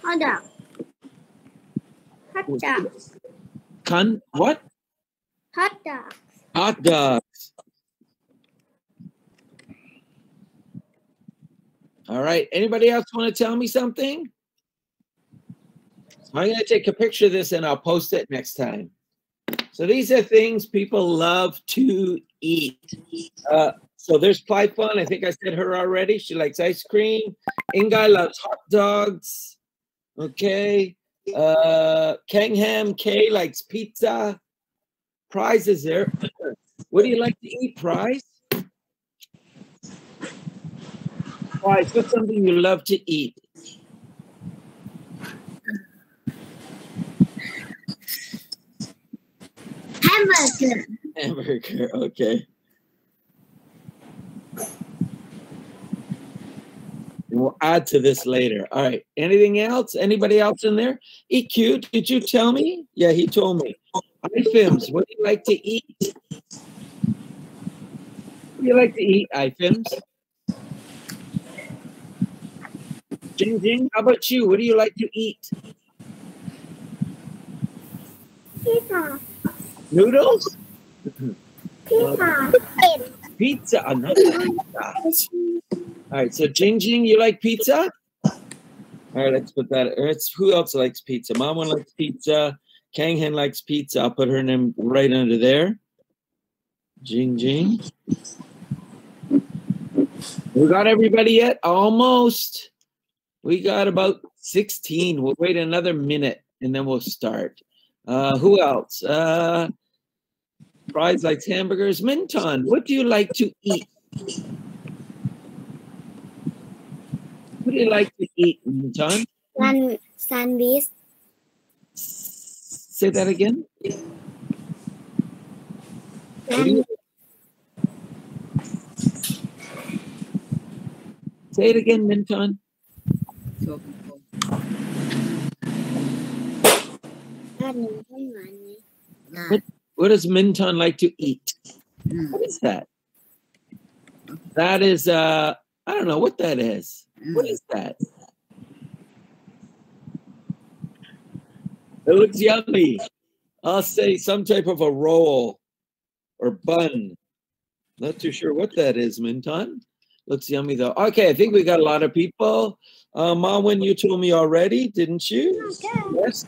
Hot dog. Hot dog. What? Hot dog. Hot dogs. All right. Anybody else want to tell me something? I'm going to take a picture of this and I'll post it next time. So these are things people love to eat. So there's P.1. I think I said her already. She likes ice cream. Ingai loves hot dogs. Okay. Kengham K likes pizza. Prize is there. What do you like to eat, Prize? Prize, what's something you love to eat? Hamburger. Hamburger, okay. We'll add to this later. All right. Anything else? Anybody else in there? EQ, did you tell me? Yeah, he told me. IFIMS, what do you like to eat? What do you like to eat, IFIMS? Jing Jing, how about you? What do you like to eat? Pizza. Noodles? Pizza. Pizza. Another pizza. All right, so Jing Jing, you like pizza? All right, let's put that. Who else likes pizza? Mom one likes pizza. Kang Hen likes pizza. I'll put her name right under there. Jing Jing. We got everybody yet? Almost. We got about 16. We'll wait another minute and then we'll start. Who else? Prize likes hamburgers. Minton, what do you like to eat? What do you like to eat, Minton? Sandwich. Say that again. Say it again, Minton. What does Minton like to eat? What is that? That is, I don't know what that is. What is that? It looks yummy. I'll say some type of a roll or bun. Not too sure what that is, Minton. Looks yummy though. Okay, I think we got a lot of people. Marwin, you told me already, didn't you? Okay. Yes.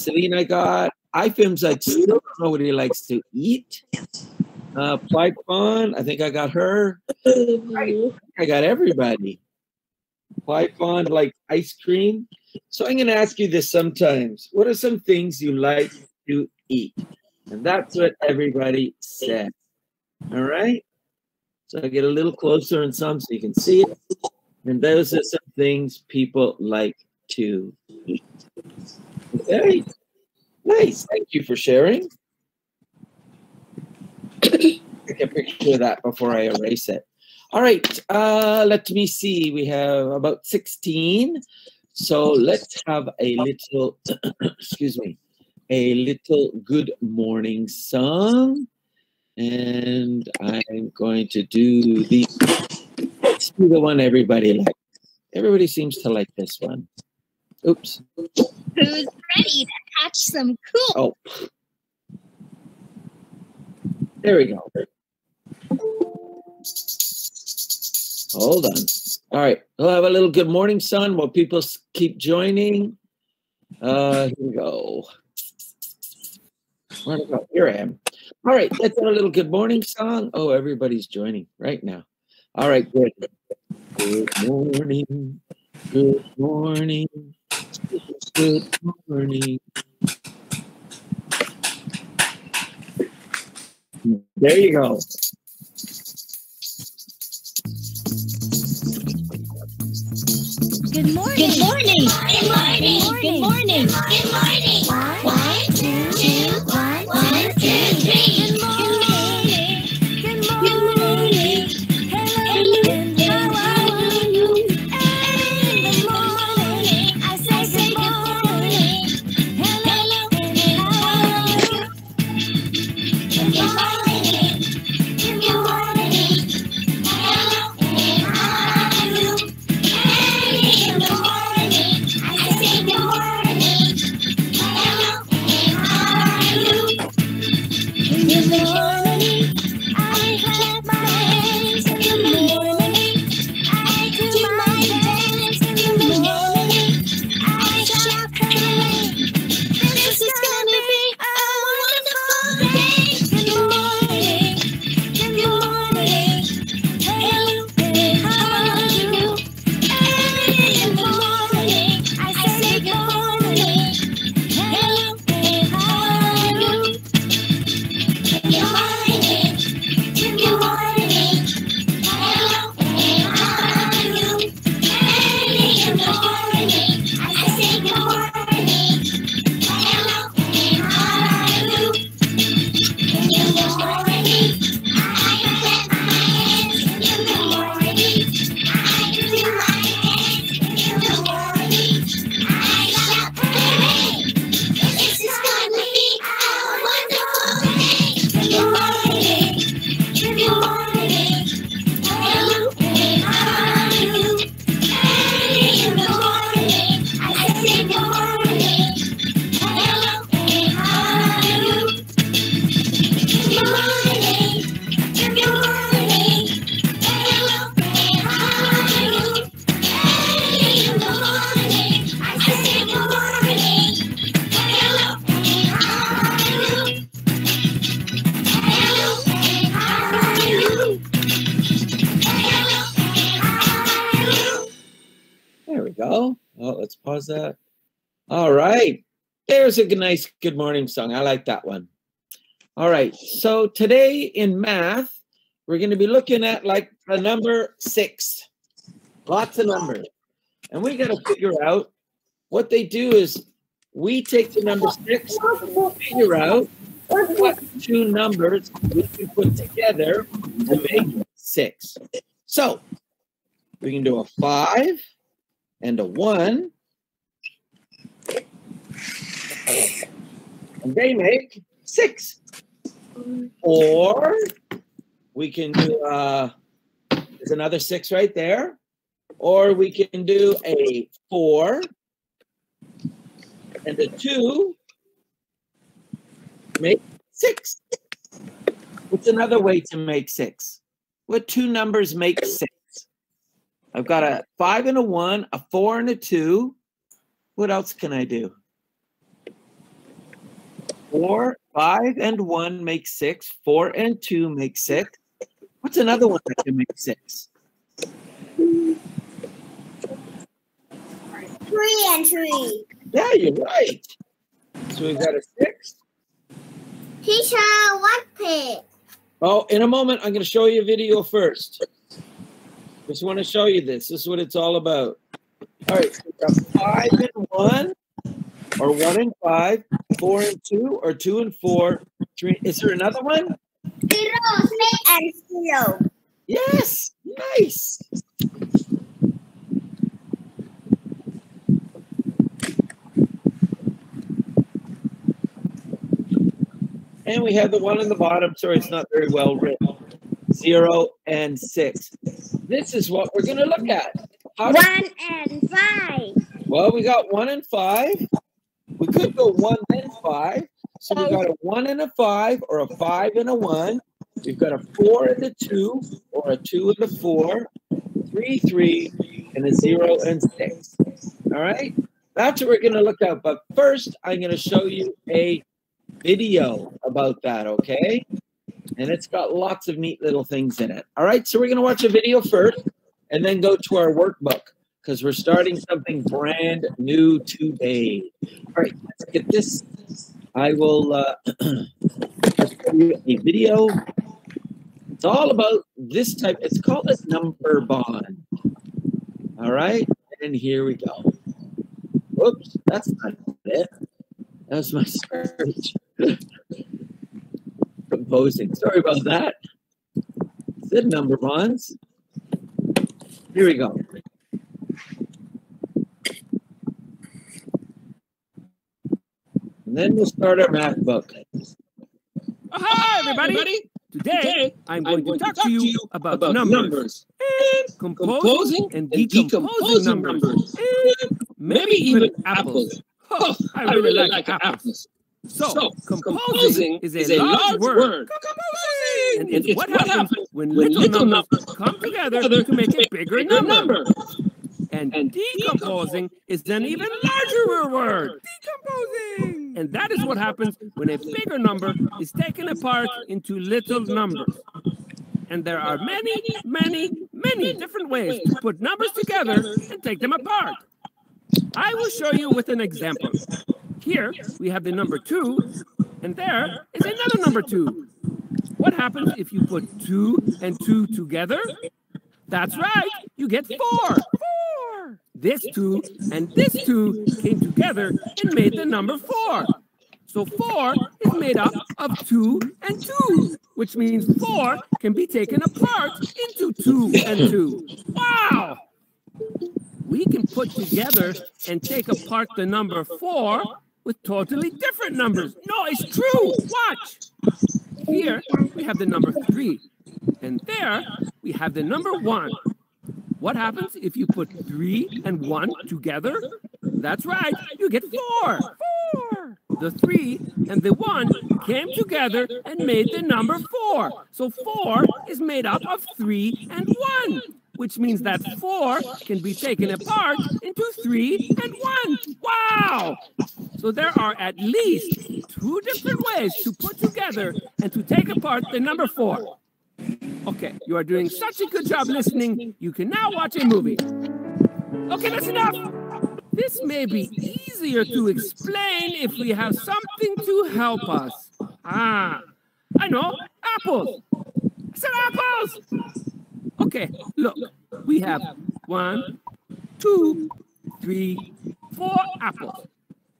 Selena got IFIMS. I still don't know what he likes to eat. P.1, I think I got her. I got everybody. P.1 like ice cream. So I'm going to ask you this sometimes. What are some things you like to eat? And that's what everybody said. All right? So I get a little closer in some so you can see it. And those are some things people like to eat. Okay? Nice. Thank you for sharing. Take a picture of that before I erase it. All right. Let me see. We have about 16. So let's have a little, excuse me, a little good morning song. And I'm going to do the, let's do the one everybody likes. Everybody seems to like this one. Oops. Who's ready to catch some cool? Oh. There we go. Hold on. All right. We'll have a little good morning sun while people keep joining. Here we go. Where'd it go? Here I am. All right. Let's have a little good morning song. Oh, everybody's joining right now. All right. Good. Good morning. Good morning. Good morning. There you go. Good morning. Good morning. Good morning. Good morning. Good morning. 1, 2, 1, 1, 2, 3. Good morning. Good morning. Hello and how are you? In the morning, I say good morning. Hello and how are you? Good morning. Good morning. Hello and how are you? In the morning, I say let's pause that. All right. There's a nice good morning song. I like that one. All right. So today in math, we're going to be looking at like the number 6. Lots of numbers. And we got to figure out what they do is we take the number 6 and figure out what 2 numbers we can put together to make 6. So we can do a 5 and a 1. And they make 6. Or we can do there's another 6 right there. Or we can do a 4 and a 2 make 6. What's another way to make 6? What 2 numbers make 6? I've got a 5 and a 1, a 4 and a 2. What else can I do? 4, 5 and 1 make 6. 4 and 2 make 6. What's another one that can make 6? 3 and 3. Yeah, you're right. So we've got a 6. Teacher, what pig? Oh, in a moment, I'm going to show you a video first. Just want to show you this. This is what it's all about. All right, so we've got 5 and 1, or 1 and 5, 4 and 2, or 2 and 4, 3. Is there another one? 0, 6 and 0. Yes, nice. And we have the 1 on the bottom. Sorry, it's not very well written. 0 and 6. This is what we're going to look at. 1 and 5. Well, we got 1 and 5. We could go 1 and 5. So we got a 1 and a 5, or a 5 and a 1. We've got a 4 and a 2, or a 2 and a 4, 3, 3, and a 0 and 6. All right? That's what we're going to look at. But first, I'm going to show you a video about that, okay? And it's got lots of neat little things in it. All right, so we're going to watch a video first and then go to our workbook because we're starting something brand new today. All right, let's get this. I will show you a video. It's all about this type. It's called a number bond. All right, and here we go. Whoops, that's not it. That was my search. Composing. Sorry about that. It said number bonds. Here we go. And then we'll start our math book. Hi, everybody. Today, I'm going to talk to you about numbers. And composing and decomposing numbers. And maybe even apples. Oh, I really like apples. So, composing is a large word. And it's what happens when little numbers come together to make a bigger number. And decomposing is an even larger word. Decomposing! And that is what happens when a bigger number is taken apart into little numbers. And there are many, many, many different ways to put numbers together and take them apart. I will show you with an example. Here, we have the number 2, and there is another number 2. What happens if you put 2 and 2 together? That's right, you get 4. 4. This 2 and this 2 came together and made the number 4. So 4 is made up of 2 and 2, which means 4 can be taken apart into 2 and 2. Wow! We can put together and take apart the number 4 with totally different numbers. No, it's true. Watch. Here, we have the number 3. And there, we have the number 1. What happens if you put 3 and 1 together? That's right, you get 4. 4. The 3 and the 1 came together and made the number 4. So 4 is made up of 3 and 1. Which means that 4 can be taken apart into 3 and 1. Wow! So there are at least 2 different ways to put together and to take apart the number 4. Okay, you are doing such a good job listening, you can now watch a movie. Okay, that's enough! This may be easier to explain if we have something to help us. Ah, I know, apples. I said apples. Okay, look, we have 1, 2, 3, 4 apples.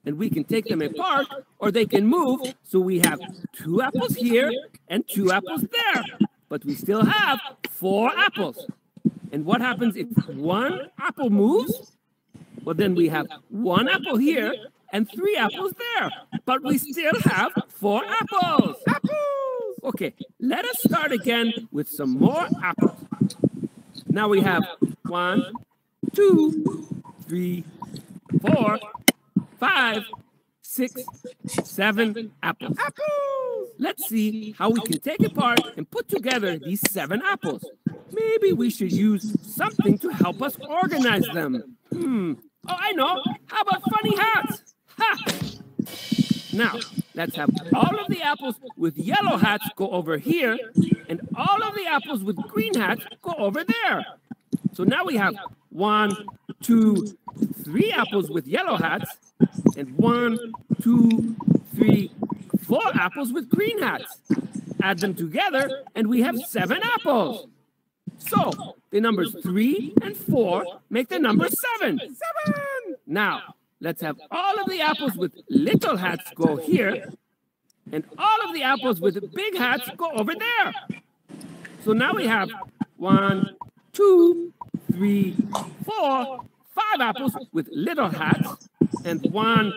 And we can take them apart or they can move. So we have 2 apples here and 2 apples there. But we still have 4 apples. And what happens if 1 apple moves? Well, then we have 1 apple here and 3 apples there. But we still have 4 apples. Apples! Okay, let us start again with some more apples. Now we have 1, 2, 3, 4, 5, 6, 7 apples. Apples! Let's see how we can take apart and put together these 7 apples. Maybe we should use something to help us organize them. Oh, I know. How about funny hats? Ha! Now, let's have all of the apples with yellow hats go over here, and all of the apples with green hats go over there. So now we have 1, 2, 3 apples with yellow hats, and 1, 2, 3, 4 apples with green hats. Add them together, and we have 7 apples. So, the numbers 3 and 4 make the number 7. 7! Now, let's have all of the apples with little hats go here, and all of the apples with big hats go over there. So now we have 1, 2, 3, 4, 5 apples with little hats, and 1,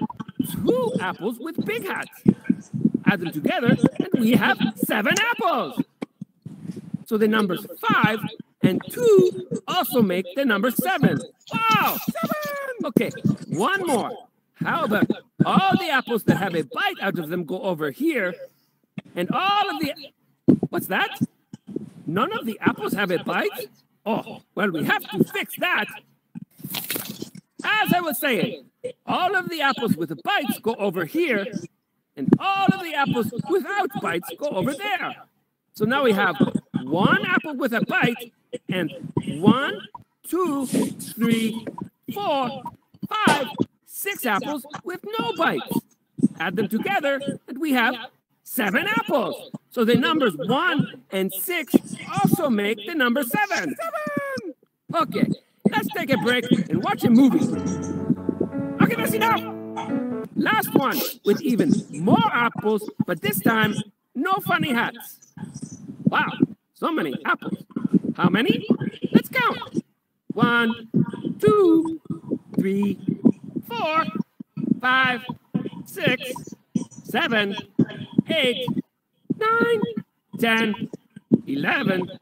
2 apples with big hats. Add them together, and we have 7 apples. So the numbers 5 and 2 also make the number 7. Wow! 7! Okay, one more. How about all the apples that have a bite out of them go over here, and all of the... What's that? None of the apples have a bite? Oh, well, we have to fix that. As I was saying, all of the apples with the bites go over here, and all of the apples without bites go over there. So now we have 1 apple with a bite, and 1, 2, 3, 4, 5, 6 apples with no bites. Add them together, and we have 7 apples. So the numbers 1 and 6 also make the number 7. 7! Okay, let's take a break and watch a movie. Okay, that's enough. Last one with even more apples, but this time, no funny hats. Wow, so many apples. How many? Let's count. 1, 2, 3, 4, 5, 6, 7, 8, 9, 10, 11,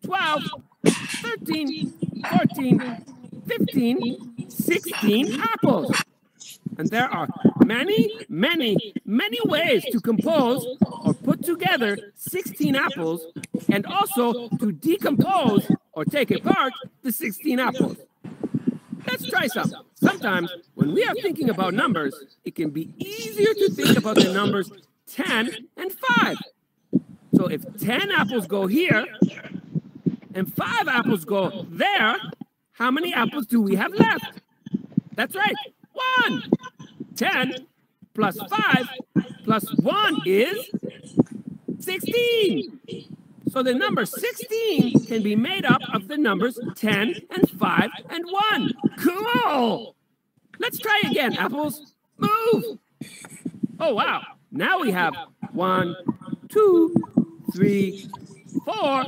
12, 13, 14, 15, 16 apples. And there are many, many, many ways to compose or put together 16 apples, and also to decompose or take apart the 16 apples. Let's try some. Sometimes when we are thinking about numbers, it can be easier to think about the numbers 10 and 5. So if 10 apples go here and 5 apples go there, how many apples do we have left? That's right, 1. 10 plus 5 plus 1 is 16. So the number 16 can be made up of the numbers 10 and 5 and 1. Cool! Let's try again, apples. Move! Oh, wow. Now we have 1, 2, 3, 4,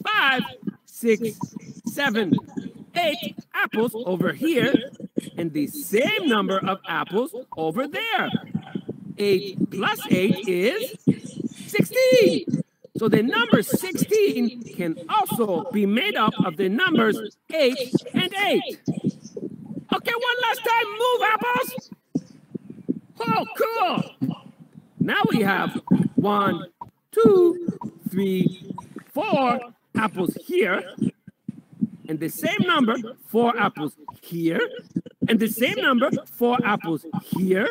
5, 6, 7, 8 apples over here, and the same number of apples over there. 8 plus 8 is 16. So the number 16 can also be made up of the numbers 8 and 8. Okay, one last time. Move, apples. Oh, cool. Now we have 1, 2, 3, 4 apples here, and the same number 4 apples here, and the same number 4 apples here,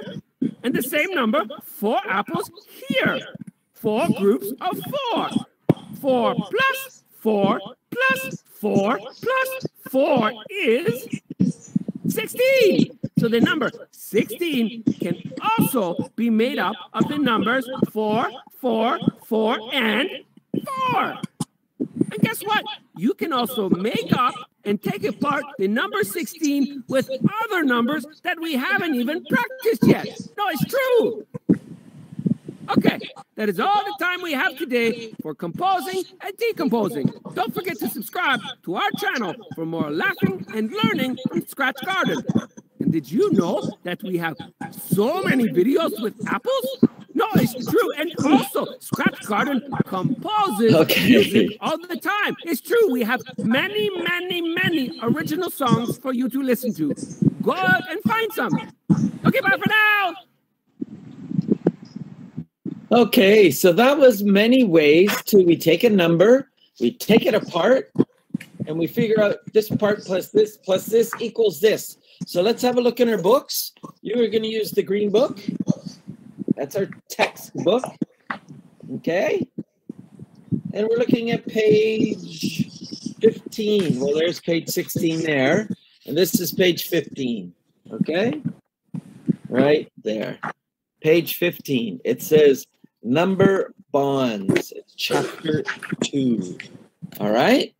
and the same number 4 apples here. 4 groups of 4. 4 plus 4 plus 4 plus 4 is 16. So So the number 16 can also be made up of the numbers 4, 4, 4, and 4. And guess what? You can also make up and take apart the number 16 with other numbers that we haven't even practiced yet. No, it's true. Okay, that is all the time we have today for composing and decomposing. Don't forget to subscribe to our channel for more laughing and learning from Scratch Garden. And did you know that we have so many videos with apples? No, it's true. And also, Scratch Garden composes music all the time. It's true. We have many, many, many original songs for you to listen to. Go out and find some. Okay, bye for now. Okay, so that was many ways we take a number, we take it apart, and we figure out this part plus this equals this. So let's have a look in our books. You are going to use the green book. That's our textbook. Okay. And we're looking at page 15. Well, there's page 16 there. And this is page 15. Okay. Right there. Page 15. It says number bonds. It's chapter 2. All right.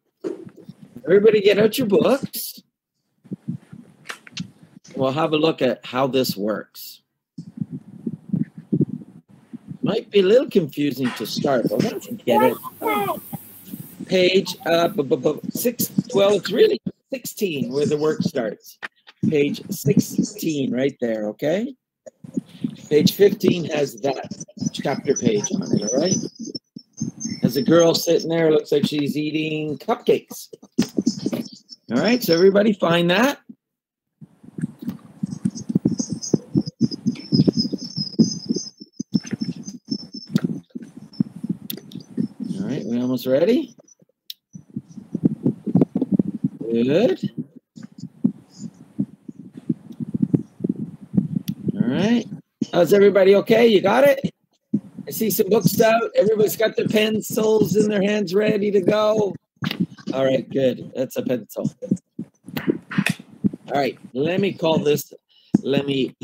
Everybody get out your books. We'll have a look at how this works. Might be a little confusing to start, but once you get it, page 6. Well, it's really 16 where the work starts. Page 16 right there, okay? Page 15 has that chapter page on it, all right? There's a girl sitting there, looks like she's eating cupcakes. All right, so everybody find that. All right, we almost ready? Good. All right. How's everybody okay? You got it? I see some books out. Everybody's got their pencils in their hands ready to go. All right, good. That's a pencil. All right, let me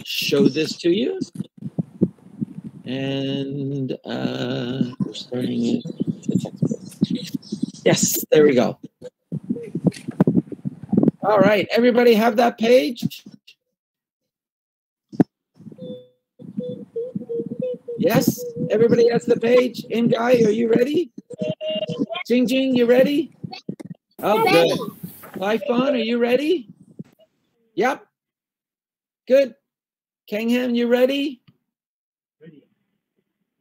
show this to you. And we're starting the textbook. Yes, there we go. All right, everybody have that page? Yes, everybody has the page. Guy, are you ready? Jing Jing, you ready? Oh, good. Python, are you ready? Yep. Good. Kangham, you ready?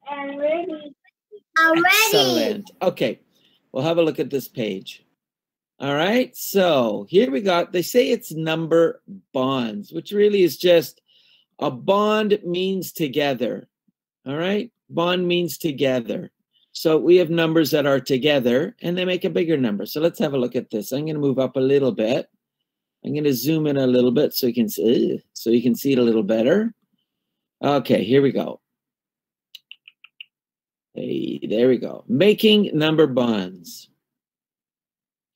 I'm ready. I'm ready. Excellent. Okay, we'll have a look at this page. All right, so here we got, they say it's number bonds, which really is just a bond means together. All right, bond means together. So we have numbers that are together and they make a bigger number. So let's have a look at this. I'm going to move up a little bit. I'm going to zoom in a little bit so you can see it a little better. Okay, here we go. Hey, there we go. Making number bonds.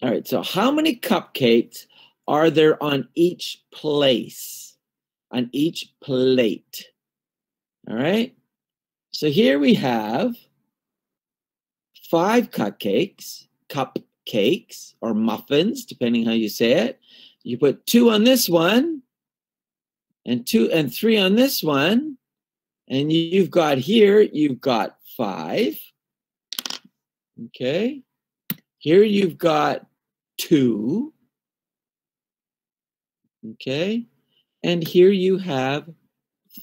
All right, so how many cupcakes are there on each place? On each plate. All right. So here we have 5 cupcakes or muffins, depending how you say it. You put 2 on this one and 2 and 3 on this one. And you've got 5. Okay. Here you've got 2. Okay. And here you have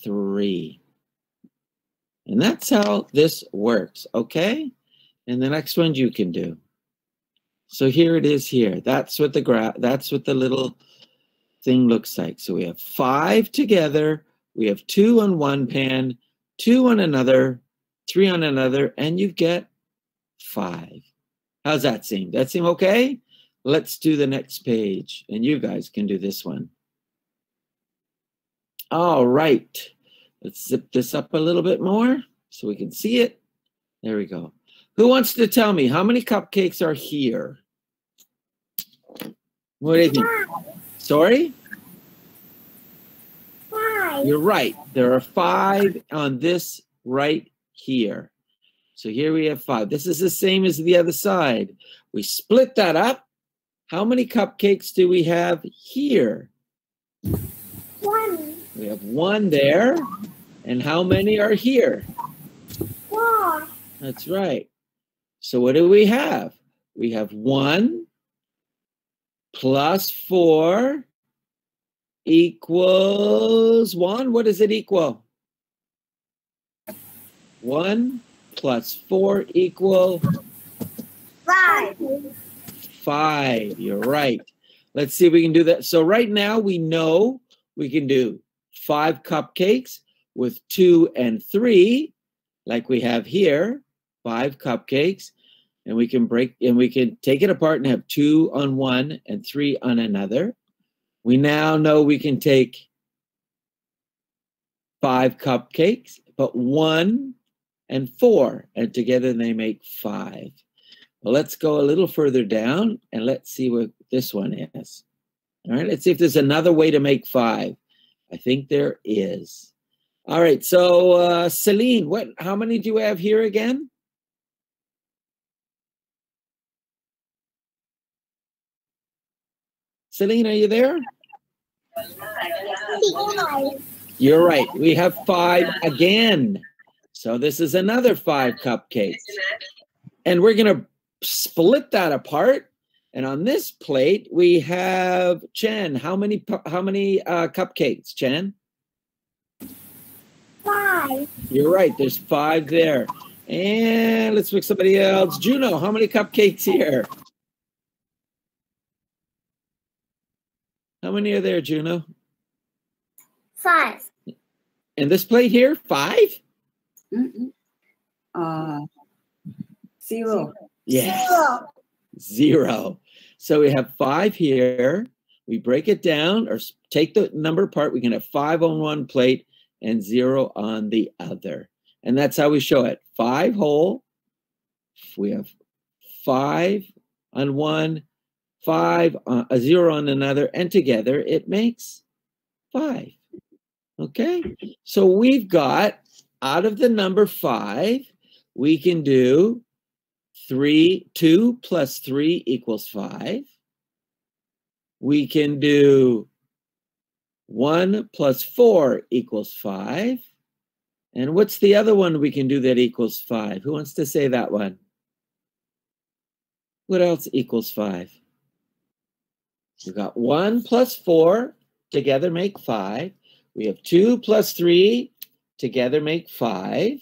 3. And that's how this works, okay? And the next one you can do. So here it is here. That's what the little thing looks like. So we have 5 together. We have 2 on one pan, 2 on another, 3 on another, and you get 5. How's that seem? That seem okay? Let's do the next page, and you guys can do this one. All right. Let's zip this up a little bit more so we can see it. There we go. Who wants to tell me how many cupcakes are here? What do you think? Sorry? 5. You're right. There are 5 on this right here. So here we have 5. This is the same as the other side. We split that up. How many cupcakes do we have here? 1. We have 1 there. And how many are here? 4. That's right. So what do we have? We have 1 plus 4 equals 1. What does it equal? 1 plus 4 equal 5. 5. You're right. Let's see if we can do that. So right now we know we can do 5 cupcakes with 2 and 3, like we have here, 5 cupcakes, and we can take it apart and have 2 on one and 3 on another. We now know we can take 5 cupcakes, but 1 and 4, and together they make 5. Well, let's go a little further down and let's see what this one is. All right, let's see if there's another way to make 5. I think there is. All right, so Celine, how many do you have here again? Celine, are you there? 5. You're right. We have 5 again. So this is another 5 cupcakes. And we're going to split that apart. And on this plate, we have Chan. How many cupcakes, Chan? 5. You're right. There's 5 there. And let's pick somebody else. Juno, how many cupcakes here? How many are there, Juno? 5. And this plate here, 5? 0. Yes. 0. So we have 5 here. We break it down or take the number apart. We can have 5 on one plate and 0 on the other. And that's how we show it. 5 whole. We have 5 on one, 5 on a 0 on another, and together it makes 5. Okay? So we've got, out of the number 5, we can do 2 plus 3 equals 5. We can do 1 plus 4 equals 5. And what's the other one we can do that equals 5? Who wants to say that one? What else equals 5? We've got 1 plus 4 together make 5. We have 2 plus 3 together make 5.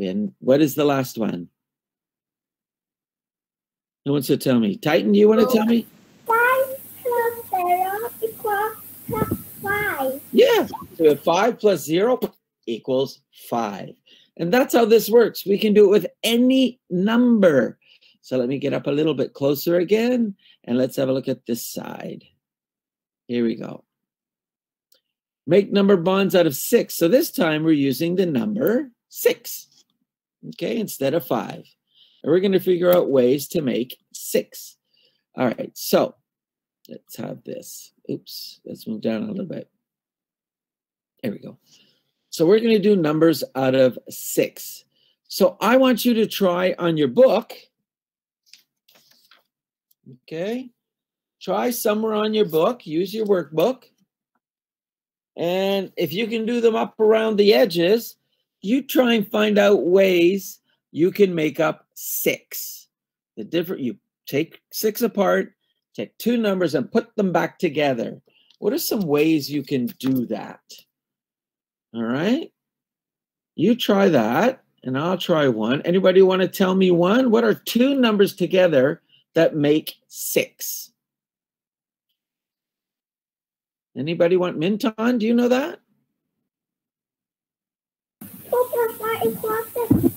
And what is the last one? Who wants to tell me? Titan, you want to tell me? 5 plus 0 equals 5. Yeah. So we have 5 plus 0 equals 5. And that's how this works. We can do it with any number. So let me get up a little bit closer again, and let's have a look at this side. Here we go. Make number bonds out of 6. So this time we're using the number 6, okay, instead of 5. And we're going to figure out ways to make 6. All right, so let's have this. Oops, let's move down a little bit. There we go. So we're going to do numbers out of 6. So I want you to try on your book. Okay, try somewhere on your book. Use your workbook. And if you can do them up around the edges, you try and find out ways you can make up 6. You take 6 apart, take 2 numbers and put them back together. What are some ways you can do that? All right. You try that, and I'll try one. Anybody want to tell me one? What are 2 numbers together that make 6? Anybody want Minton? Do you know that? 2 plus 4 equals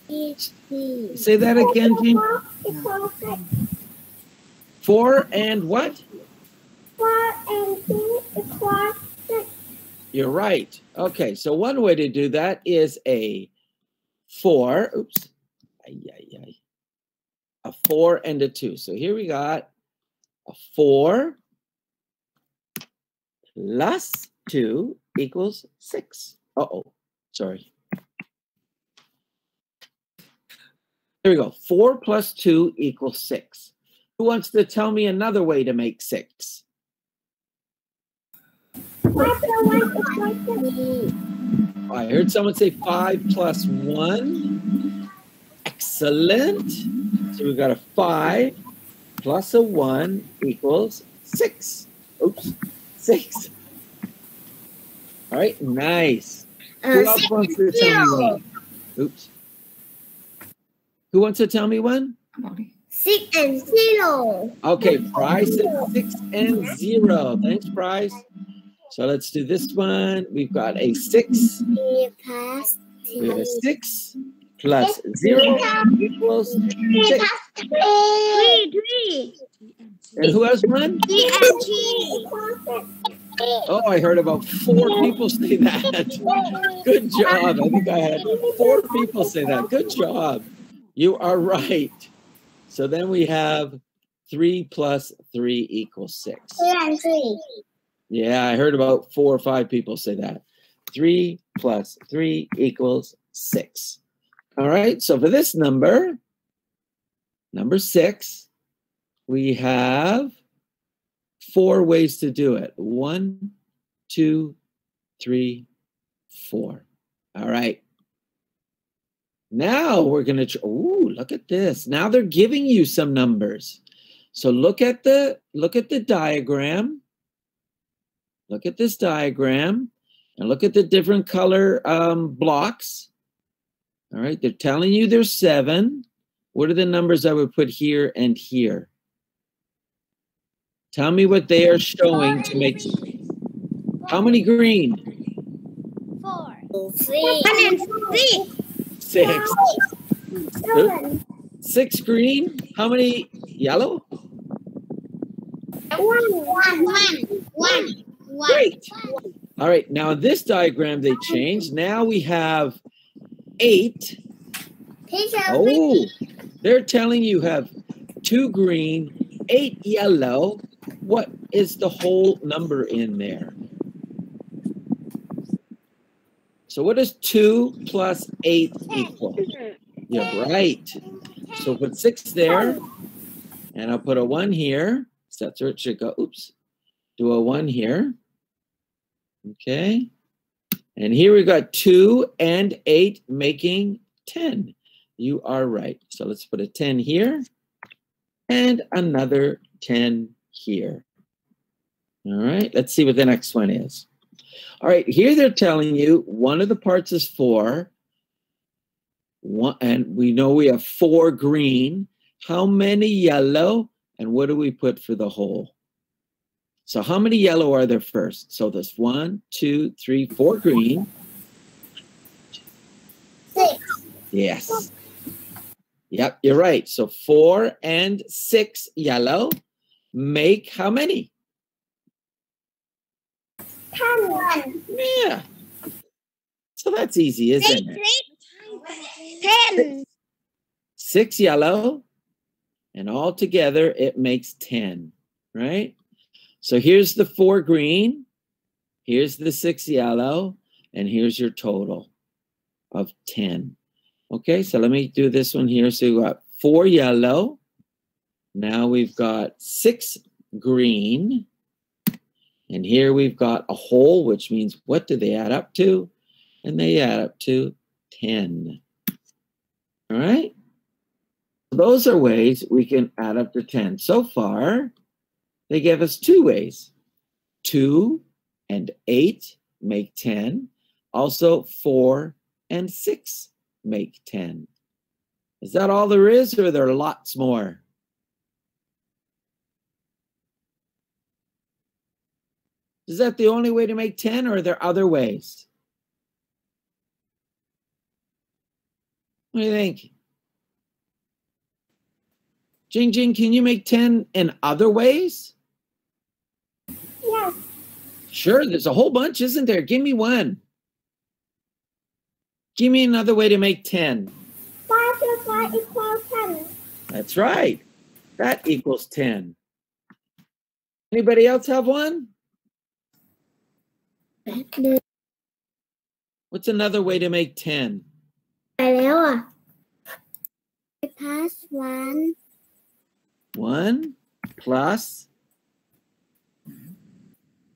6. Say that again, Jean. 4 equals 6. 4 and what? 4 and 2 equals 6. You're right. Okay, so one way to do that is a 4. Oops. A 4 and a 2. So here we got a 4 plus 2 equals 6. Uh-oh, sorry. There we go. 4 plus 2 equals 6. Who wants to tell me another way to make 6? 5 plus 1 equals 6. I heard someone say 5 plus 1. Excellent. So we've got a 5 plus a 1 equals 6. Oops, 6. All right, nice. Who else wants to tell me one? Oops. Who wants to tell me one? 6 and 0. Okay, Bryce said 6 and 0. Thanks, Bryce. So let's do this one. We've got a 6. We have a 6 plus 0 equals 6. 3. And who else won? 3 and 3 equals 6. Oh, I heard about 4 people say that. Good job. I think I had 4 people say that. Good job. You are right. So then we have 3 plus 3 equals 6. 3 and 3. Yeah, I heard about 4 or 5 people say that. 3 plus 3 equals 6. All right, so for this number, number 6, we have 4 ways to do it. 1, 2, 3, 4. All right. Now we're going to, ooh, look at this. Now they're giving you some numbers. So look at the diagram. Look at this diagram and look at the different color blocks. All right, they're telling you there's 7. What are the numbers I would put here and here? Tell me what they are showing to make. How many green? 4. 3 and 3. 6. 7. 6 green. How many yellow? 1. Great. All right, now in this diagram they changed. Now we have 8. Oh, they're telling you have 2 green, 8 yellow. What is the whole number in there? So what does 2 plus 8 equal? You're right. So put 6 there, and I'll put a 1 here. So that's where it should go. Oops. Do a 1 here. Okay. And here we got 2 and 8 making 10. You are right. So let's put a 10 here and another 10 here. All right. Let's see what the next one is. All right. Here they're telling you one of the parts is 4. And we know we have 4 green. How many yellow? And what do we put for the whole? So how many yellow are there first? So there's 1, 2, 3, 4 green. 6. Yes. Yep, you're right. So 4 and 6 yellow make how many? 10. Yeah. So that's easy, isn't it? 10. 6 yellow, and all together it makes 10, right? So here's the 4 green, here's the 6 yellow, and here's your total of 10. Okay, so let me do this one here. So we got 4 yellow. Now we've got 6 green. And here we've got a whole, which means what do they add up to? And they add up to 10. All right? Those are ways we can add up to 10. So far, they gave us 2 ways. 2 and 8 make 10. Also, 4 and 6 make 10. Is that all there is, or are there lots more? Is that the only way to make 10, or are there other ways? What do you think? Jing Jing, can you make 10 in other ways? Yes. Sure, there's a whole bunch, isn't there? Give me one. Give me another way to make 10. 5 plus 5 equals 10. That's right. That equals 10. Anybody else have one? What's another way to make 10? ไปแล้วอ่ะ plus 1 1 plus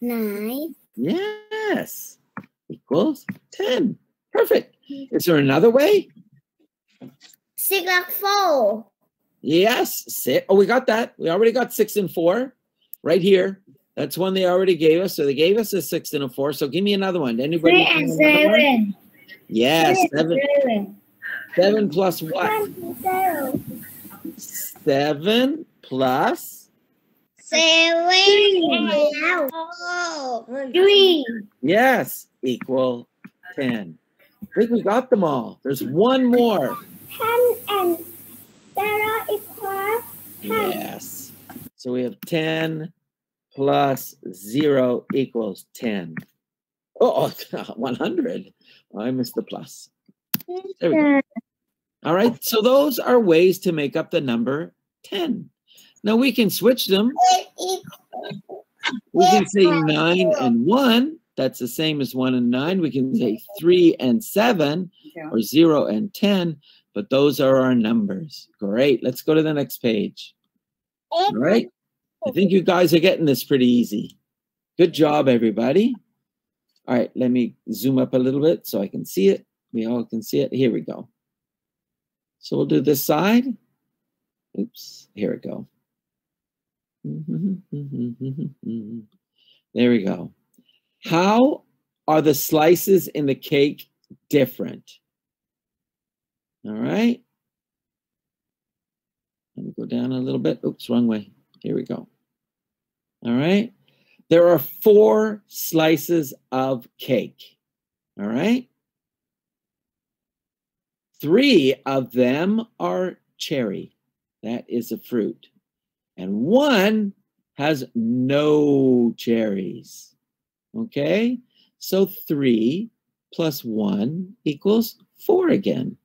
9 yes equals 10. Perfect. Is there another way? 6 and 4 Yes. Oh, we got that. We already got 6 and 4 right here. That's one they already gave us. So they gave us a 6 and a 4. So give me another one. Anybody? 3 and 7 Yes. 7 plus what? 7 plus 7 3 yes equal 10. I think we got them all. There's one more. 10 and 0 equals 10. Yes. So we have 10 plus 0 equals 10. Oh, 100. Oh, I missed the plus. There we go. All right. So those are ways to make up the number 10. Now we can switch them. We can say 9 and 1. That's the same as 1 and 9. We can say 3 and 7 or 0 and 10. But those are our numbers. Great. Let's go to the next page. All right. I think you guys are getting this pretty easy. Good job, everybody. All right. Let me zoom up a little bit so I can see it. We all can see it. Here we go. So we'll do this side. Oops. Here we go. There we go. How are the slices in the cake different? All right. Let me go down a little bit. Oops, wrong way. Here we go. All right. There are 4 slices of cake. All right. 3 of them are cherry. That is a fruit. And 1 has no cherries. Okay. So 3 plus 1 equals 4 again.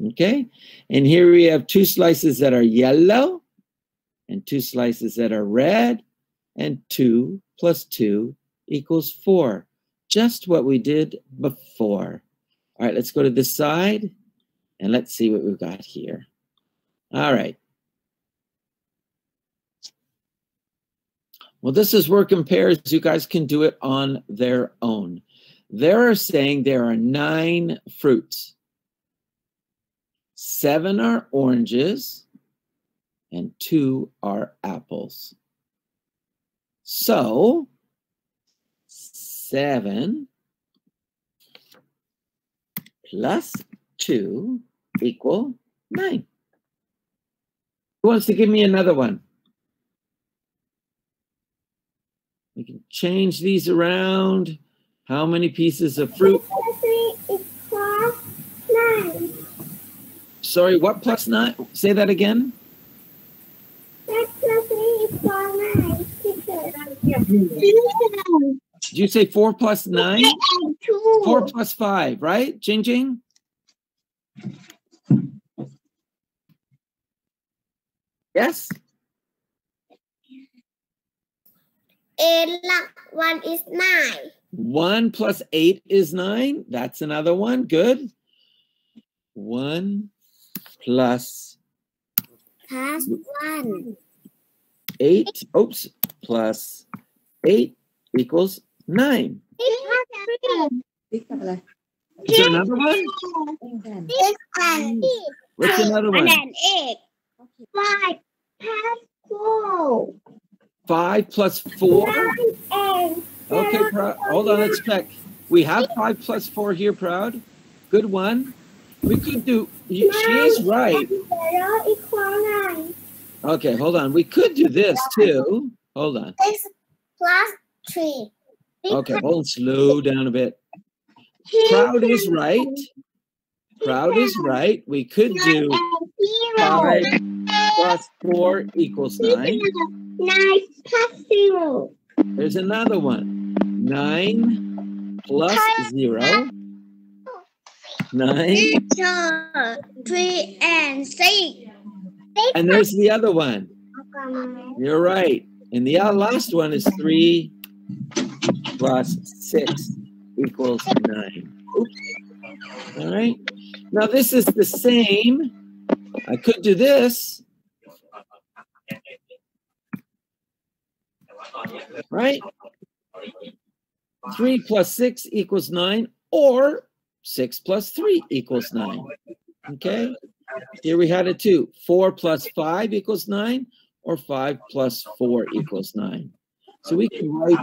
Okay, and here we have 2 slices that are yellow and 2 slices that are red, and 2 plus 2 equals 4. Just what we did before. All right, let's go to this side and let's see what we've got here. All right. Well, this is work in pairs. You guys can do it on their own. They're saying there are 9 fruits. 7 are oranges and 2 are apples. So 7 plus 2 equal 9. Who wants to give me another one? We can change these around. How many pieces of fruit? 3 equals 9. Sorry, what plus 9? Say that again. 6 plus 3 equals 9. Did you say 4 plus 9? 2. 4 plus 5, right? Jing Jing? Yes? 8 1 is 9. 1 plus 8 is 9. That's another one. Good. 1 plus 1. 8. Oops. Plus 8 equals 9. Is there another one? What's another one? 5 plus 4. 5 plus 4. Okay, Proud. Hold on, let's check. We have 5 plus 4 here, Proud. Good one. We could do, she is right. 0 equals 9. Okay, hold on. We could do this too. Hold on. 6 plus 3. Okay, hold on. Slow down a bit. Proud is right. Proud is right. We could do 5 plus 4 equals 9. 9 plus 0. There's another one. 9 plus 0. 9. 3 and 6. And there's the other one. You're right. And the last one is 3 plus 6 equals 9. Oops. All right. Now this is the same. I could do this. Right? 3 plus 6 equals 9, or 6 plus 3 equals 9. Okay? Here we had it too. 4 plus 5 equals 9, or 5 plus 4 equals 9. So we can write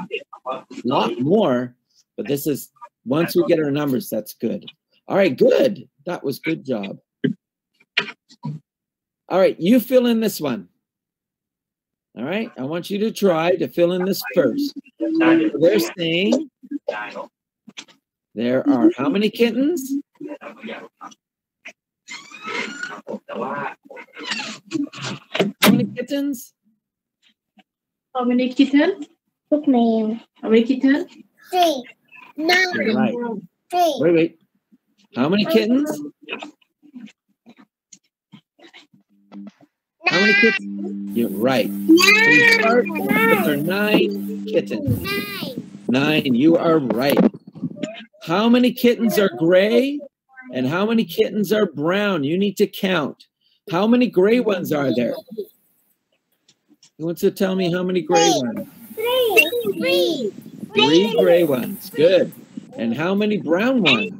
a lot more, but this is, once we get our numbers, that's good. All right, good. That was good job. All right, you fill in this one. All right, I want you to try to fill in this first. So they're saying there are how many kittens? How many kittens? How many kittens? Good name. How many kittens? 3. 9. Right. 3. Wait. How many kittens? How many kittens? You're right. So we start with our 9 kittens. 9. You are right. How many kittens are gray and how many kittens are brown? You need to count. How many gray ones are there? Who wants to tell me how many gray ones? 3. 3 gray ones. Good. And how many brown ones?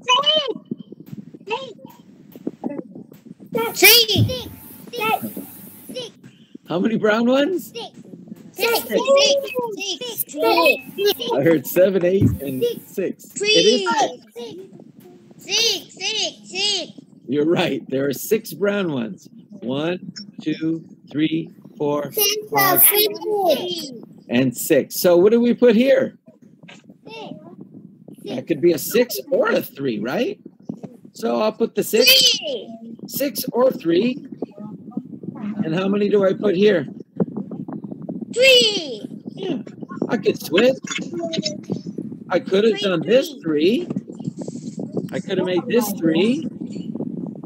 6. How many brown ones? 6. I heard 7, 8, and 6. It is 6. You're right. There are 6 brown ones. 1, 2, 3, 4, 5, and 6. So what do we put here? That could be a 6 or a 3, right? So I'll put the 6. 6 or 3. And how many do I put here? 3. Yeah, I could switch. I could have done this 3. I could have made this 3.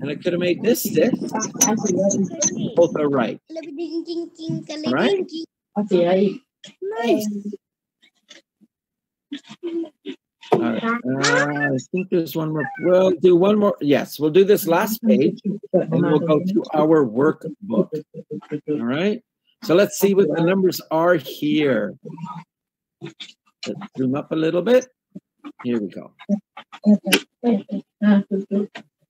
And I could have made this 6. Both are right. All right? Nice. All right. I think there's one more. We'll do one more. Yes, we'll do this last page, and we'll go to our workbook. All right? So let's see what the numbers are here. Let's zoom up a little bit. Here we go.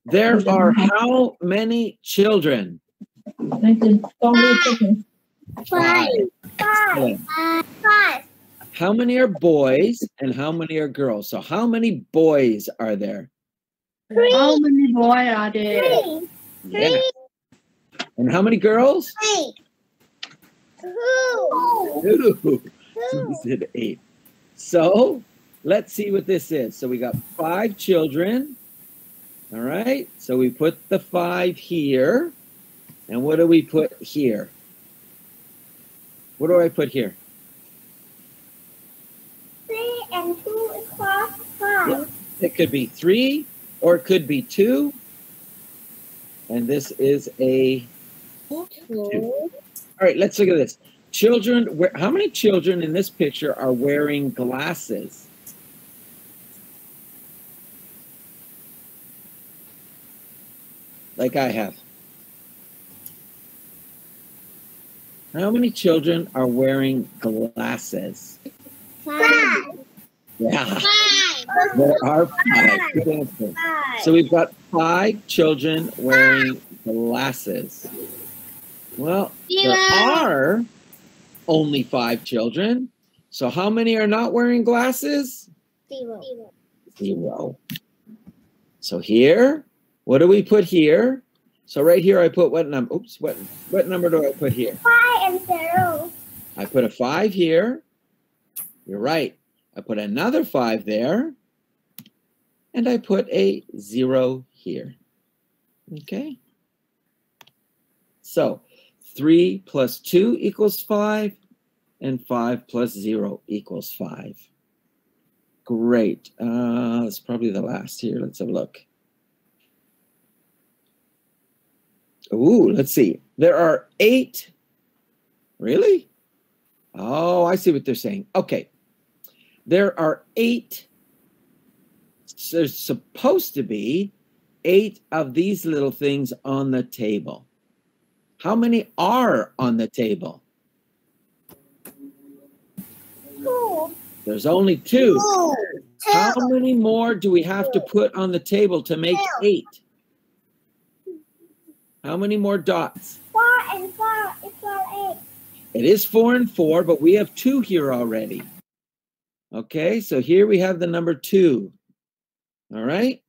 There are how many children? 5. Excellent. How many are boys and how many are girls? So how many boys are there? How many boys are there? 3. Yeah. And how many girls? 8. 2. 2. So we said 8. So let's see what this is. So we got 5 children. All right. So we put the 5 here. And what do we put here? What do I put here? 3 and 2 equals 5. It could be 3 or it could be 2. And this is a 2. All right, let's look at this. Children, how many children in this picture are wearing glasses? Like I have. How many children are wearing glasses? 5. Yeah, there are 5. Good answer. So we've got 5 children wearing glasses. Well, there are only 5 children. So how many are not wearing glasses? 0. 0. So here, what do we put here? So right here, I put what number? Oops, what number do I put here? 5 and 0. I put a 5 here. You're right. I put another 5 there. And I put a 0 here. Okay. So 3 plus 2 equals 5. And 5 plus 0 equals 5. Great. That's probably the last here. Let's have a look. Ooh, let's see. There are 8. Really? Oh, I see what they're saying. Okay. there are 8. So there's supposed to be 8 of these little things on the table. How many are on the table? 2. There's only 2. How many more do we have to put on the table to make 8? How many more dots? 4 and 4 equal 8. It is 4 and 4, but we have 2 here already. Okay, so here we have the number 2. All right.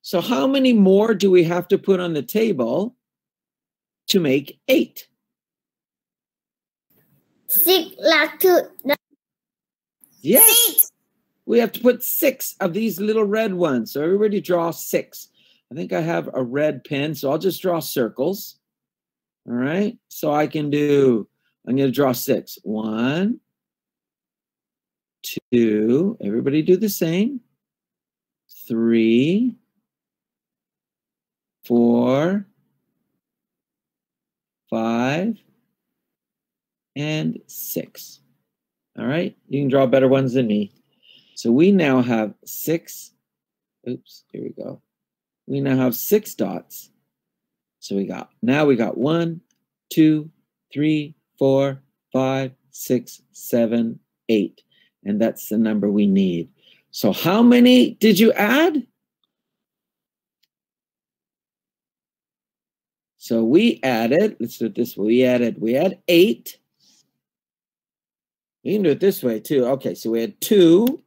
So how many more do we have to put on the table to make 8? 6 like 2. Yes. 6. We have to put 6 of these little red ones. So everybody draw 6. I think I have a red pen, so I'll just draw circles. All right. So I'm going to draw 6. 1, 2. Everybody do the same. 3, 4, 5, and 6. All right. You can draw better ones than me. So we now have 6. Oops, here we go. We now have 6 dots. So now we got 1, 2, 3, 4, 5, 6, 7, 8. And that's the number we need. So how many did you add? So we added, let's do it this way. We had 8. You can do it this way too. Okay, so we had 2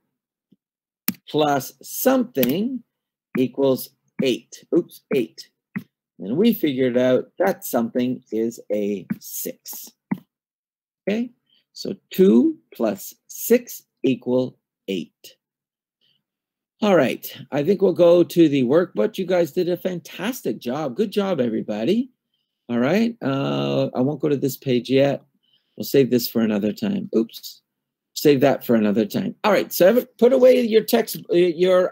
plus something equals 8. Oops, 8. And we figured out that something is a 6. Okay, so 2 plus 6 equal 8. All right, I think we'll go to the workbook. You guys did a fantastic job. Good job, everybody. All right, I won't go to this page yet. We'll save this for another time. Oops, save that for another time. All right, so put away your text, your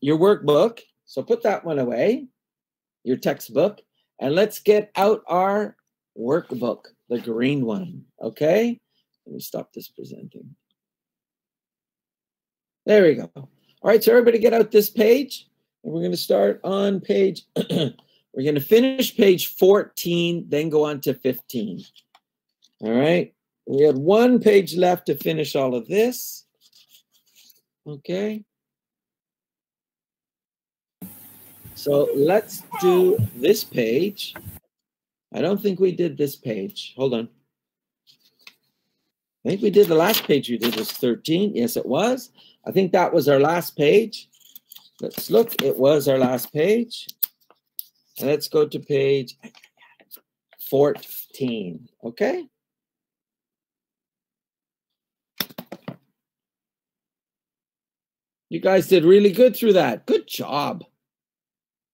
workbook. So put that one away, your textbook, and let's get out our workbook, the green one. Okay, let me stop this presenting. There we go. All right, so everybody get out this page, and we're going to start on page, we're going to finish page 14, then go on to 15. All right, we had 1 page left to finish all of this. Okay. So let's do this page. I don't think we did this page. Hold on. I think we did the last page we did was 13. Yes, it was. I think that was our last page. Let's look. It was our last page. And let's go to page 14. Okay. You guys did really good through that. Good job.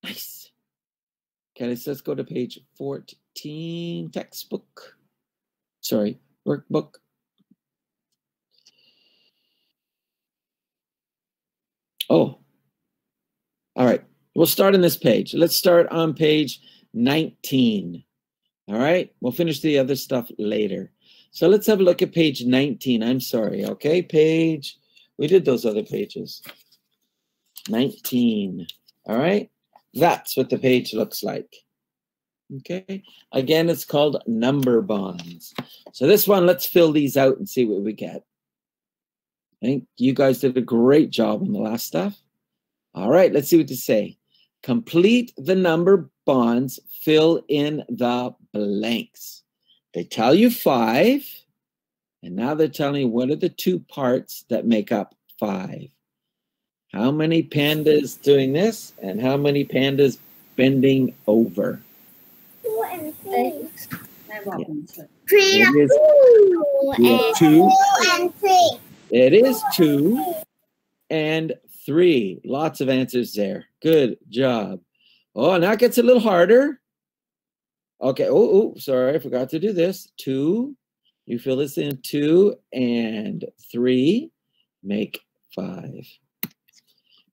Nice. Okay, let's go to page 14, textbook. Sorry, workbook. Oh, all right. We'll start on this page. Let's start on page 19. All right. We'll finish the other stuff later. So let's have a look at page 19. I'm sorry. Okay. We did those other pages. 19. All right. That's what the page looks like. Okay. Again, it's called number bonds. So this one, let's fill these out and see what we get. I think you guys did a great job on the last stuff. All right, let's see what to say. Complete the number bonds, fill in the blanks. They tell you 5, and now they're telling you what are the 2 parts that make up 5. How many pandas doing this, and how many pandas bending over? 2 and 3. Yeah. 3 It is 2 2. and 3. It is 2 and 3. Lots of answers there. Good job. Oh, now it gets a little harder. Okay. Oh, sorry. I forgot to do this. 2. You fill this in. 2 and 3 make 5.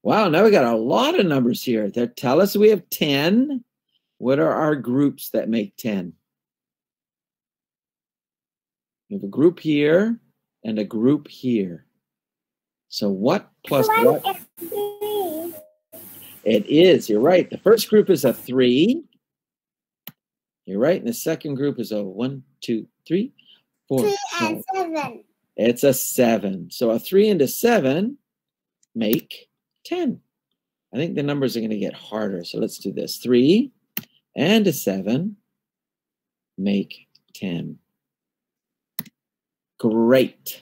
Wow. Now we got a lot of numbers here. They tell us we have 10. What are our groups that make 10? We have a group here. and a group here. So what plus One what? and three. It is. You're right. The first group is a 3. You're right. And the second group is a 1, 2, 3, 4, 2 5. and 7. It's a 7. So a 3 and a 7 make 10. I think the numbers are going to get harder. So let's do this. 3 and a 7 make 10. Great.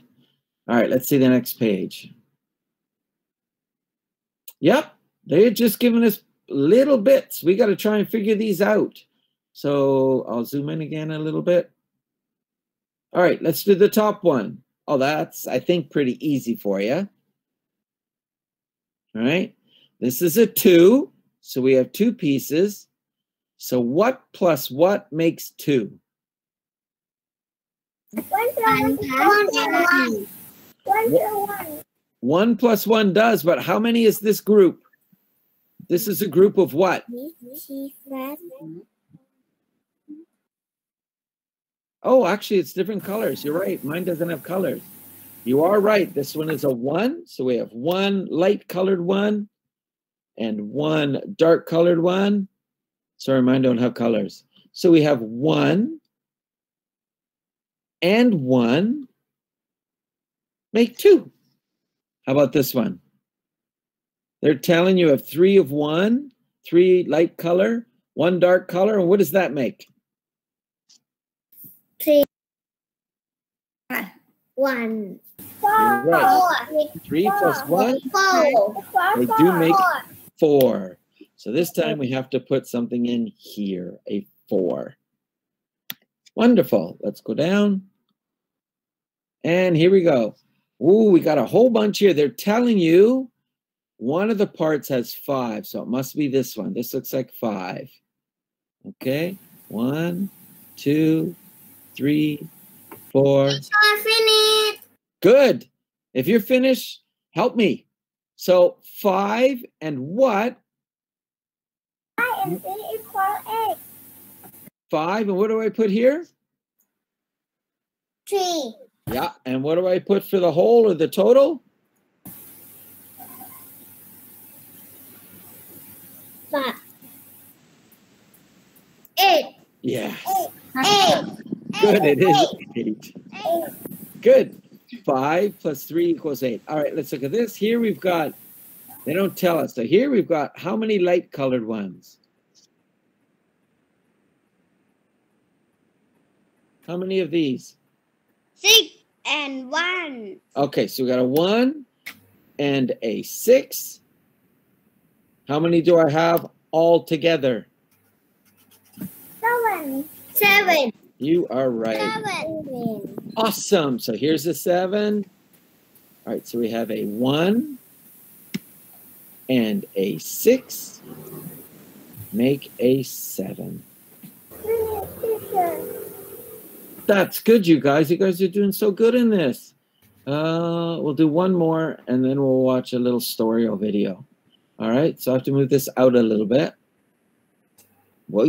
All right, let's see the next page. Yep, they're just giving us little bits. We got to try and figure these out. So I'll zoom in again a little bit. All right, let's do the top one. Oh, that's, I think, pretty easy for you. All right, this is a 2. So we have 2 pieces. So what plus what makes 2? 1 plus 1. 1 plus 1. 1 plus 1 does, but how many is this group? This is a group of what? Oh, actually, it's different colors. You're right. Mine doesn't have colors. You are right. This one is a 1. So we have 1 light colored one and 1 dark colored one. Sorry, mine don't have colors. So we have 1 and 1 make 2. How about this one? They're telling you have 3 of 1, 3 light color, 1 dark color. And what does that make? 3. 1. 4. You're right. 3 plus 1, 4. they do make 4. So this time we have to put something in here, a 4. Wonderful. Let's go down. And here we go. Ooh, we got a whole bunch here. They're telling you one of the parts has 5, so it must be this one. This looks like 5. Okay, 1, 2, 3, 4. Finished. Good. If you're finished, help me. So 5 and what? 5 and 3 equal 8. 5 and what do I put here? 3. Yeah, and what do I put for the whole or the total? 5. 8. Yes. 8. Good, it is 8. Good. 5 plus 3 equals 8. All right, let's look at this. Here we've got, they don't tell us. So here we've got how many light colored ones? How many of these? 6 and 1. Okay, so we got a 1 and a 6. How many do I have all together? 7. 7. You are right. 7. Awesome. So here's a 7. All right, so we have a 1 and a 6. Make a 7. That's good, you guys. You guys are doing so good in this. We'll do one more, and then we'll watch a little story or video. All right, so I have to move this out a little bit. Whoa.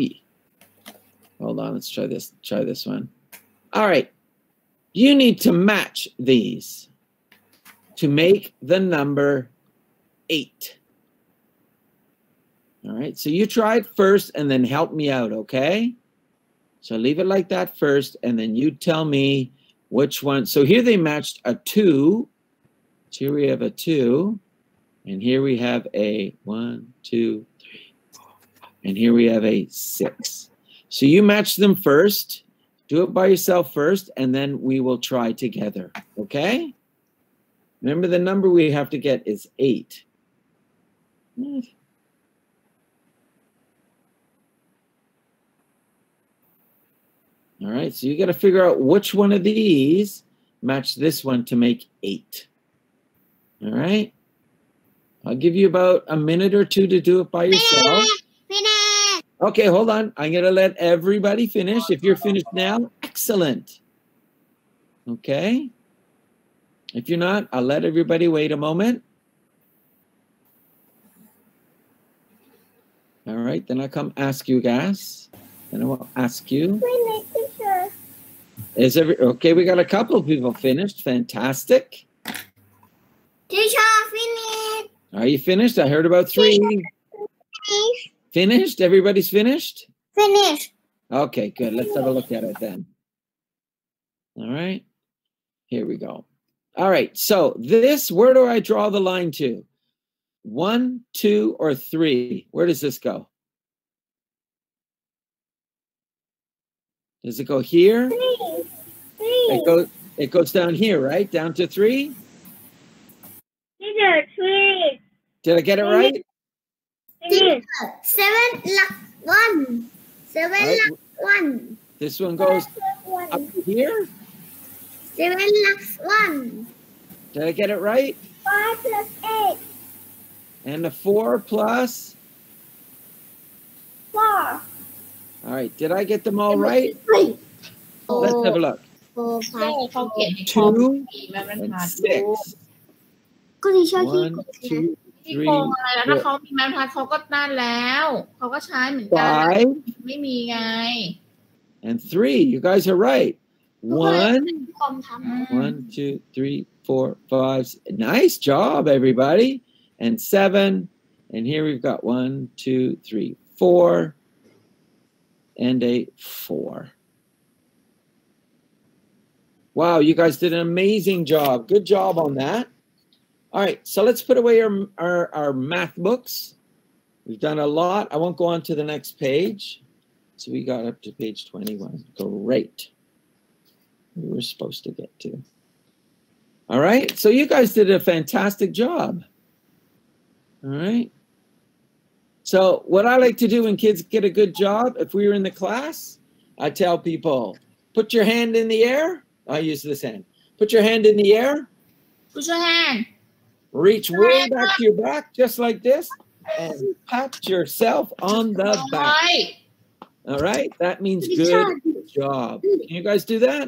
Hold on, let's try this. Try this one. All right, you need to match these to make the number 8. All right, so you try it first and then help me out, okay? So leave it like that first, and then you tell me which one. So here they matched a 2. So here we have a 2. And here we have a 1, 2, 3, 4. And here we have a 6. So you match them first. Do it by yourself first, and then we will try together, okay? Remember, the number we have to get is 8. All right, so you got to figure out which one of these match this one to make 8. All right? I'll give you about a minute or 2 to do it by yourself. Finish. Okay, hold on. I'm going to let everybody finish. If you're finished now, excellent. Okay? If you're not, I'll let everybody wait a moment. All right, then I'll come ask you guys. Then I will ask you. Finish, teacher. Okay? We got a couple of people finished. Fantastic. Teacher, finish. Are you finished? I heard about 3. Finished? Everybody's finished? Finish. Okay, good. Let's have a look at it then. All right. Here we go. All right. So this, where do I draw the line to? 1, 2, or 3? Where does this go? Does it go here? 3. It goes down here, right? Down to 3? Teacher, 3. Did I get it right? Teacher, 7 luck 1. 7 Right. luck 1. This one goes up to here? 7 luck 1. Did I get it right? 5 plus 8. And the 4 plus? 4. All right. Did I get them all right? 3. Let's have a look. 4 plus เขาเขียนให้ครบ 2 แม่บรร and ทัดลูก 6. ก็ที่ชอบที่ 1, 2, ที่โกงอะไรแล้วถ้าเขามีแม่บรรทัดเขาก็นั่นแล้วเขาก็ใช้เหมือนกัน 5, ไม่มีไง and 3. You guys are right. 1, คอมทำ 1, 2, 3, 4, 5. Nice job, everybody. And 7. And here we've got 1, 2, 3, 4. And a 4. Wow, you guys did an amazing job. Good job on that. All right, so let's put away our math books. We've done a lot. I won't go on to the next page. So we got up to page 21. Great. We were supposed to get to. All right, so you guys did a fantastic job. All right. So what I like to do when kids get a good job, if we were in the class, I tell people, put your hand in the air. I use this hand. Put your hand in the air. Put your hand. Reach way back to your back, just like this, and pat yourself on the ร้อ back. ย All right, that means good job. Can you guys do that?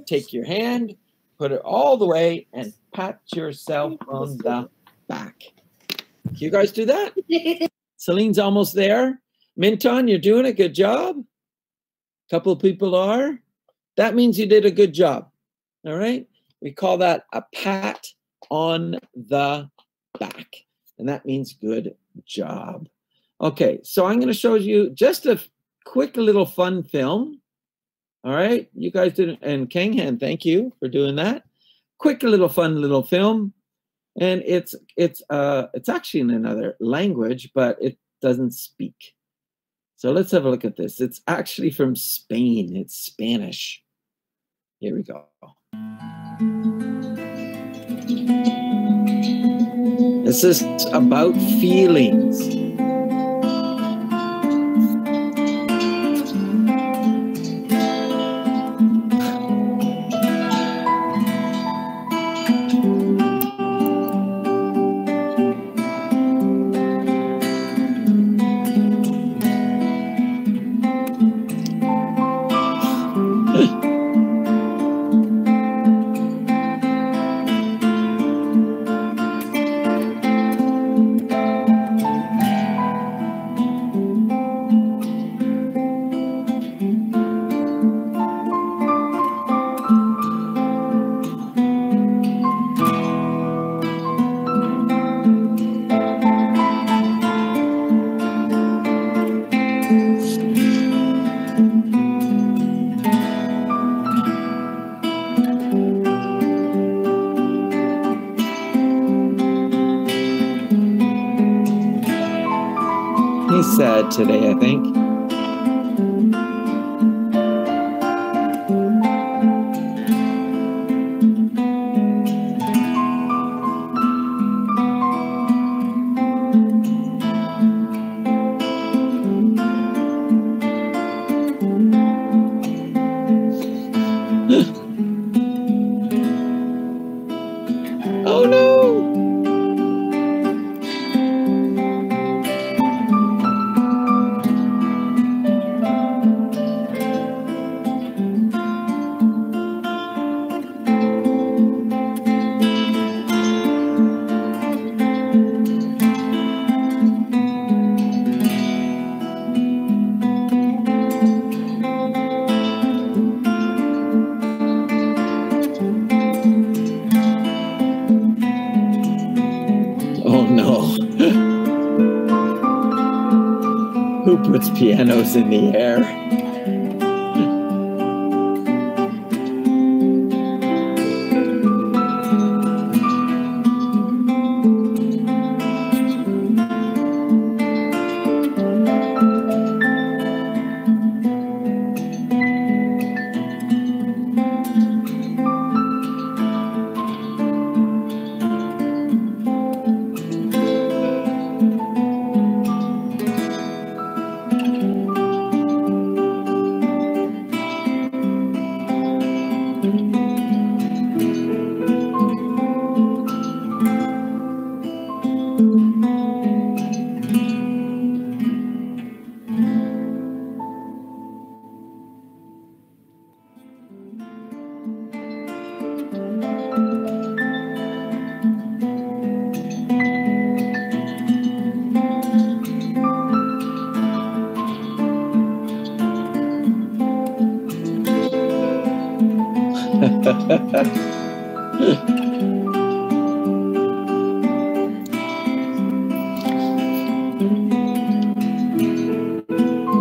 Take your hand, put it all the way, and pat yourself on the back. Can you guys do that? Celine's almost there. Minton, you're doing a good job. Couple of people are. That means you did a good job. All right. We call that a pat on the back. And that means good job. Okay. So I'm going to show you just a quick little fun film. All right. You guys did, and Kanghan, thank you for doing that. Quick little fun little film. And it's actually in another language, but it doesn't speak. So let's have a look at this. It's actually from Spain. It's Spanish. Here we go. This is about feelings. He's sad today, I think. Oh no! Oh no. Who puts pianos in the air?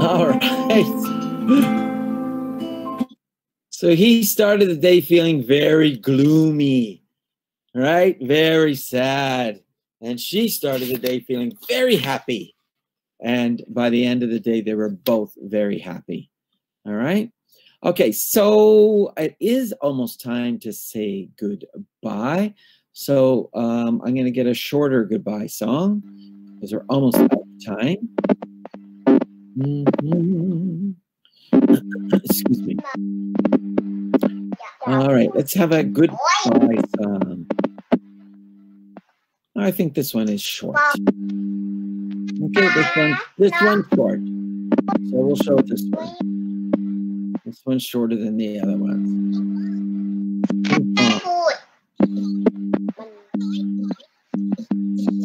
All right. So he started the day feeling very gloomy, right? Very sad. And she started the day feeling very happy. And by the end of the day, they were both very happy. All right. Okay, so it is almost time to say goodbye. So I'm going to get a shorter goodbye song because we're almost out of time. Excuse me. All right, let's have a goodbye song. I think this one is short. Okay, this one's short. So we'll show this one. This one's shorter than the other ones.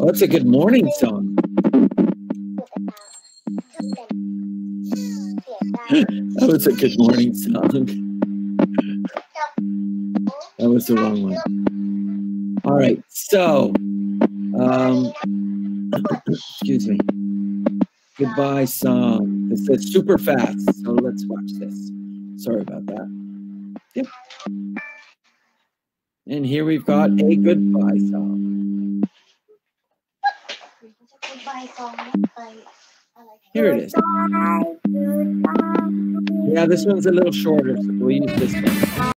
Oh, it's a good morning song. That was a good morning song. That was the wrong one. All right, so, excuse me. Goodbye song. It says super fast, so let's watch this. Sorry about that. Yep. And here we've got a goodbye song. Here it is. Yeah, this one's a little shorter, so we'll use this one.